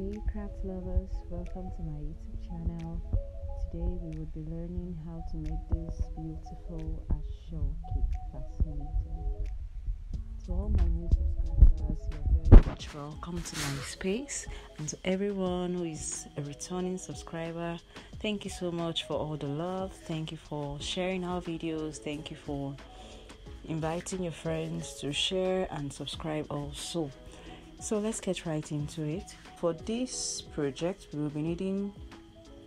Hey craft lovers, welcome to my YouTube channel. Today we will be learning how to make this beautiful Aso-oke Fascinator. To all my new subscribers, you're very much welcome to my space, and to everyone who is a returning subscriber, thank you so much for all the love. Thank you for sharing our videos. Thank you for inviting your friends to share and subscribe also. So let's get right into it. For this project, we will be needing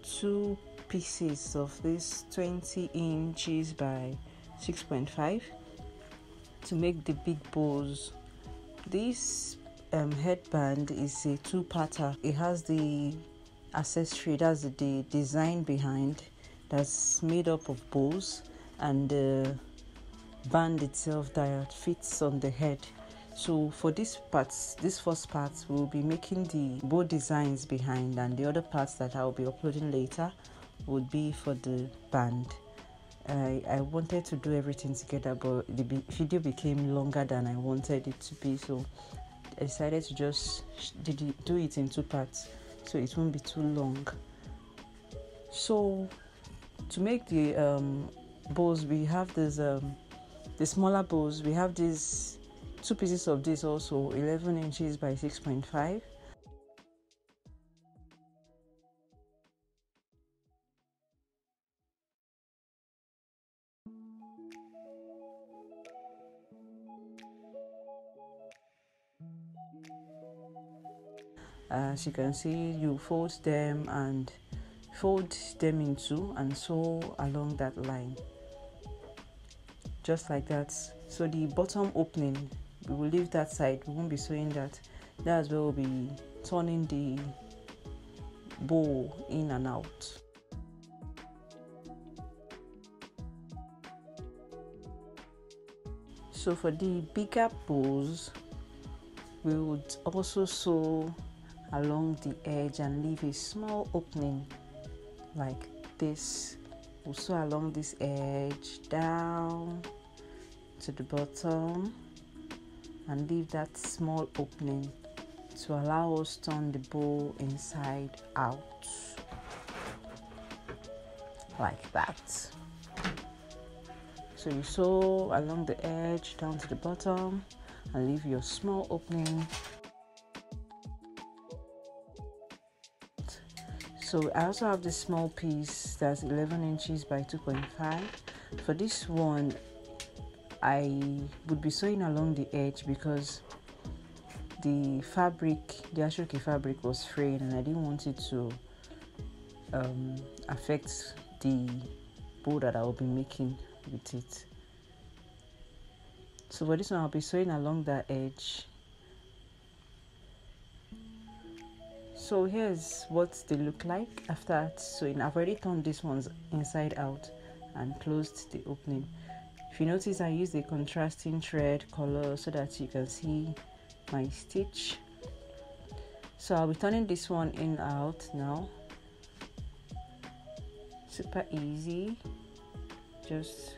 2 pieces of this 20 inches by 6.5 to make the big bows. This headband is a 2-parter. It has the accessory, that's the design behind, that's made up of bows, and the band itself that fits on the head. So for this first part, we'll be making the bow designs behind, and the other parts that I'll be uploading later would be for the band. I wanted to do everything together, but the video became longer than I wanted it to be, so I decided to just do it in 2 parts so it won't be too long. So to make the bows, we have this the smaller bows. We have these 2 pieces of this, also 11 inches by 6.5. As you can see, you fold them in 2 and sew along that line, just like that. So the bottom opening, we will leave that side, we won't be sewing that. That's where we'll be turning the bow in and out. So for the bigger bows, we would also sew along the edge and leave a small opening like this. We'll sew along this edge down to the bottom and leave that small opening to allow us to turn the bow inside out like that. So you sew along the edge down to the bottom and leave your small opening. So I also have this small piece that's 11 inches by 2.5. For this one, I would be sewing along the edge because the Aso-oke fabric was frayed and I didn't want it to affect the bow that I will be making with it. So for this one, I'll be sewing along that edge. So here's what they look like after sewing. I've already turned this one's inside out and closed the opening. If you notice, I used a contrasting thread color so that you can see my stitch. So I'll be turning this one in out now. Super easy. Just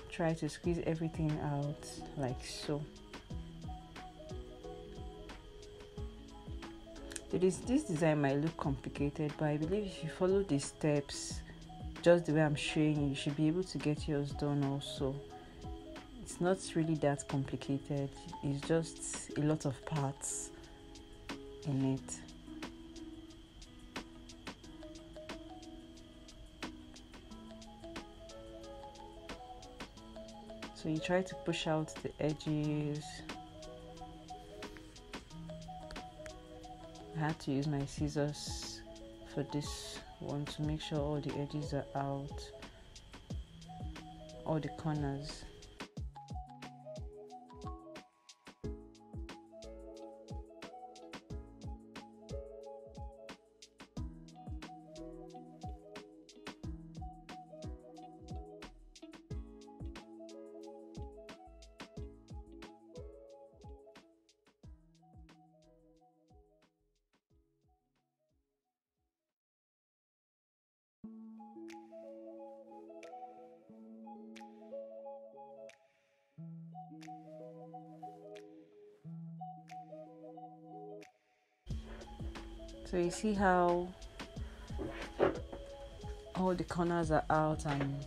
try to squeeze everything out like so. This design might look complicated, but I believe if you follow the steps just the way I'm showing you, you should be able to get yours done also. It's not really that complicated, it's just a lot of parts in it. So you try to push out the edges. I had to use my scissors for this one to make sure all the edges are out, all the corners. So you see how all the corners are out, and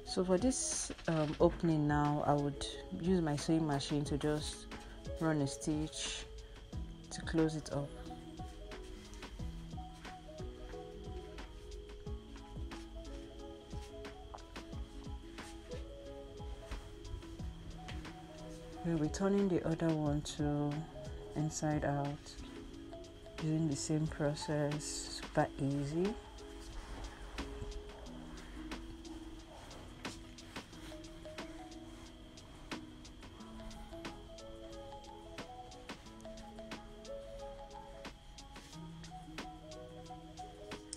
so for this opening now, I would use my sewing machine to just run a stitch to close it up. We'll be turning the other one to inside out using the same process. Super easy.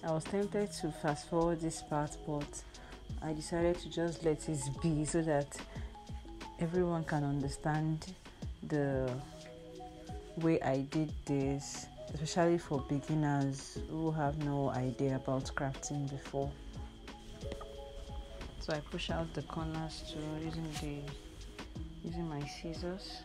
I was tempted to fast forward this part, but I decided to just let it be so that everyone can understand the way I did this, especially for beginners who have no idea about crafting before. So I push out the corners too using my scissors.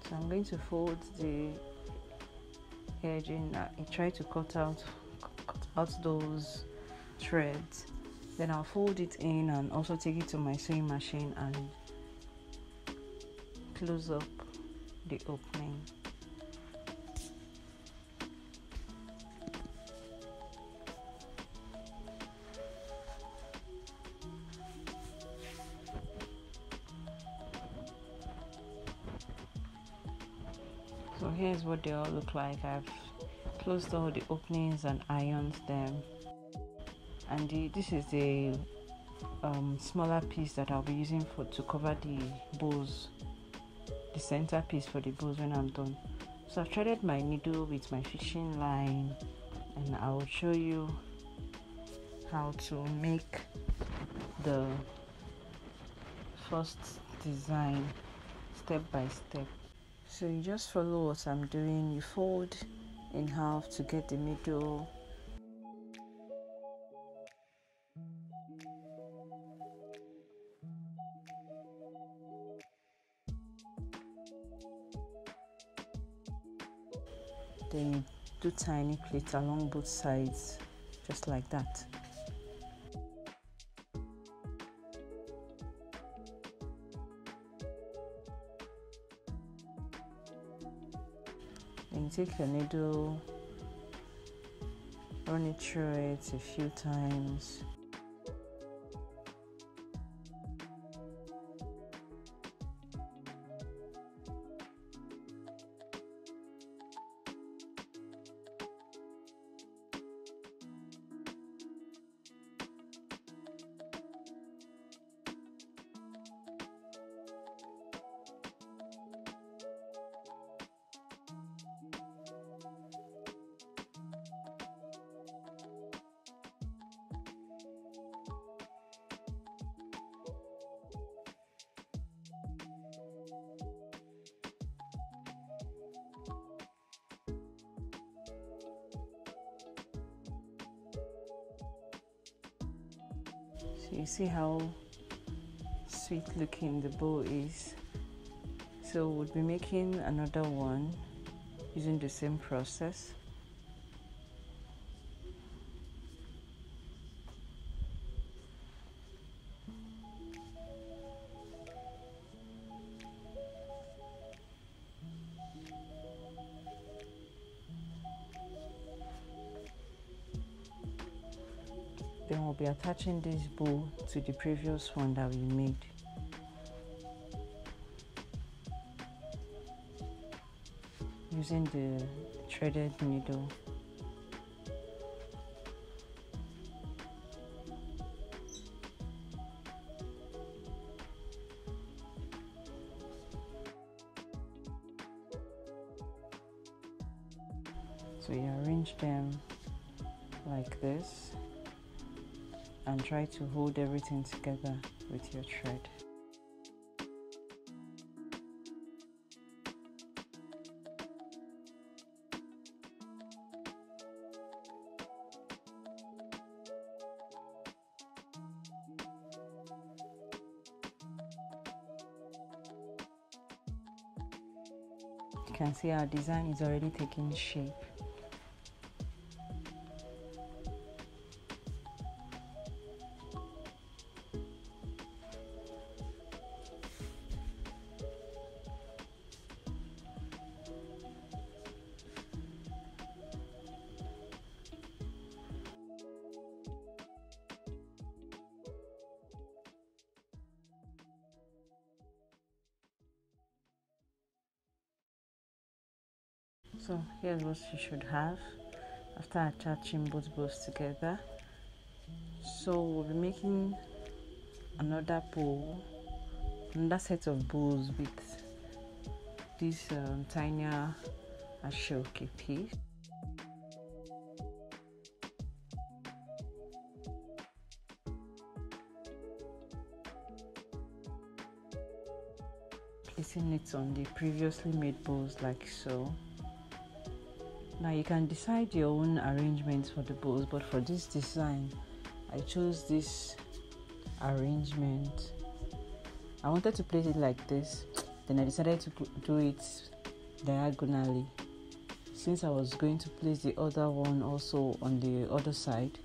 So I'm going to fold the edging. I try to cut out those threads. Then I'll fold it in and also take it to my sewing machine and close up the opening. So here's what they all look like. I've closed all the openings and ironed them. And this is the smaller piece that I'll be using to cover the bows, the center piece for the bows when I'm done. So I've threaded my needle with my fishing line, and I will show you how to make the first design step by step. So you just follow what I'm doing. You fold in half to get the middle. Then you do tiny pleats along both sides, just like that. Then you take your needle, run it through it a few times. So you see how sweet looking the bow is. So we'll be making another one using the same process. Then we'll be attaching this bow to the previous one that we made. using the threaded needle. So you arrange them like this and try to hold everything together with your thread. You can see our design is already taking shape. So here's what you should have after attaching both bows together. So we'll be making another set of bows with this tinier Aso-oke piece. Placing it on the previously made bows like so. Now you can decide your own arrangements for the bows, but for this design I chose this arrangement. I wanted to place it like this, then I decided to do it diagonally, since I was going to place the other one also on the other side,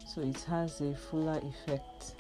so it has a fuller effect.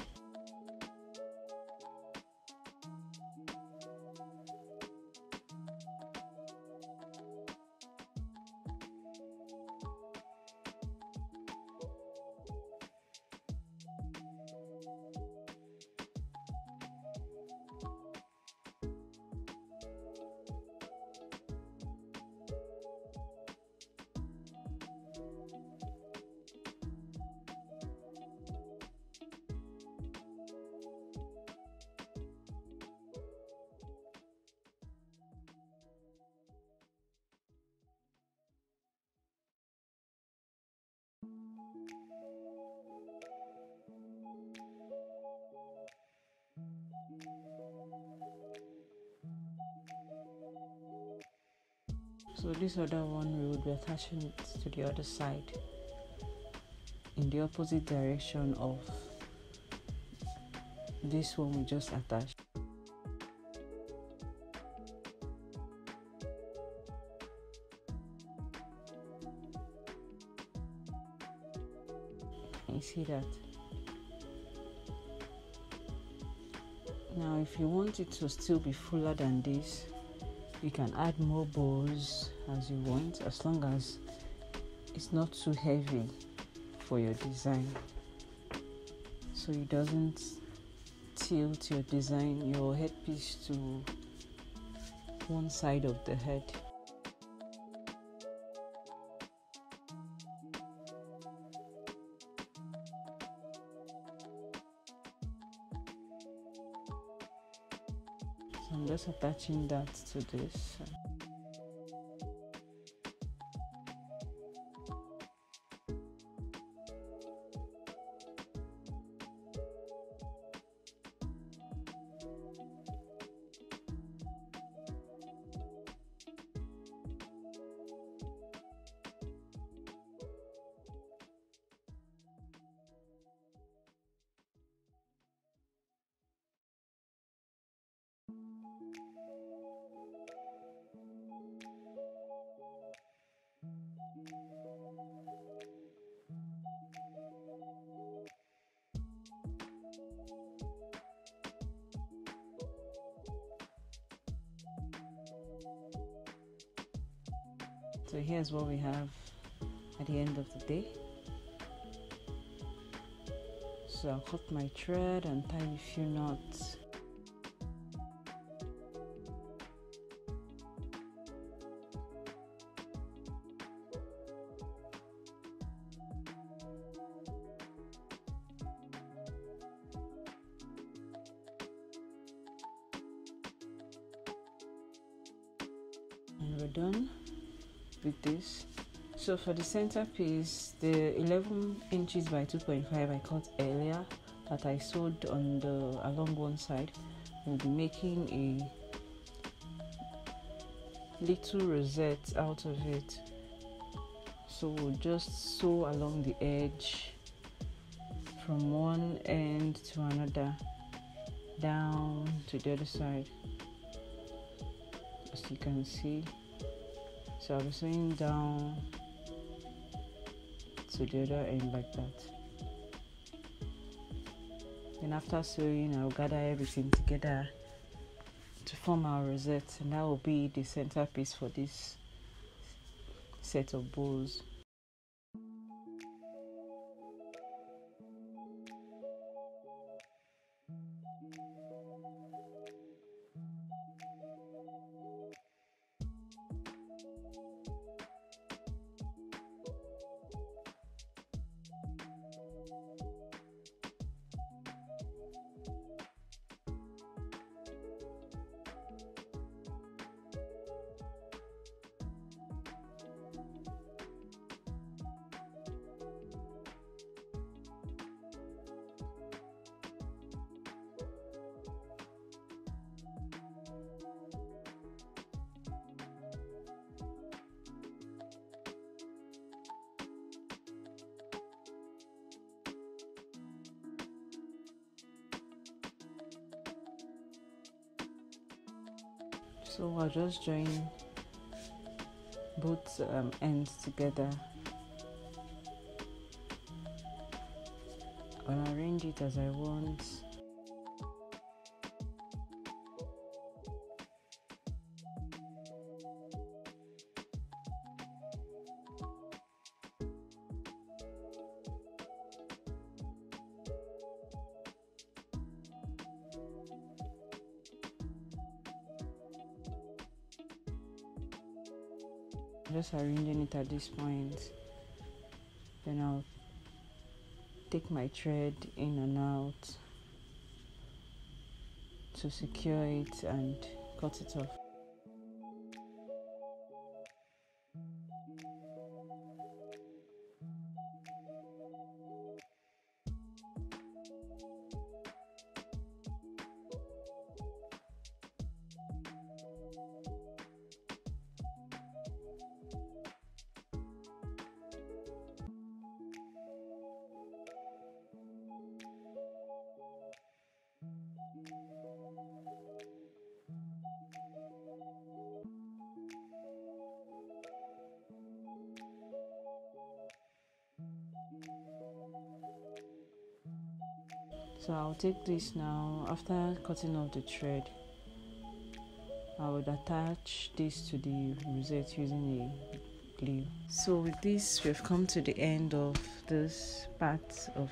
So this other one, we would be attaching it to the other side in the opposite direction of this one we just attached. You see that? Now if you want it to still be fuller than this, you can add more bows as you want, as long as it's not too heavy for your design, so it doesn't tilt your design, your headpiece to one side of the head. So I'm just attaching that to this. So here's what we have at the end of the day. So I'll cut my thread and tie a few knots. we're done with this. So for the centerpiece, the 11 inches by 2.5 I cut earlier that I sewed on the along one side, we'll be making a little rosette out of it. So we'll just sew along the edge from one end to another, down to the other side, as you can see. So I'll be sewing down to the other end like that. Then after sewing, I'll gather everything together to form our rosette, and that will be the centerpiece for this set of bows. So I'll just join both ends together. I'll arrange it as I want. Just arranging it at this point. Then I'll take my thread in and out to secure it and cut it off. So I'll take this now. After cutting off the thread, I would attach this to the rosette using a glue. So with this, we've come to the end of this part of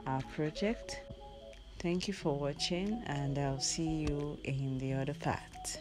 our project. Thank you for watching, and I'll see you in the other part.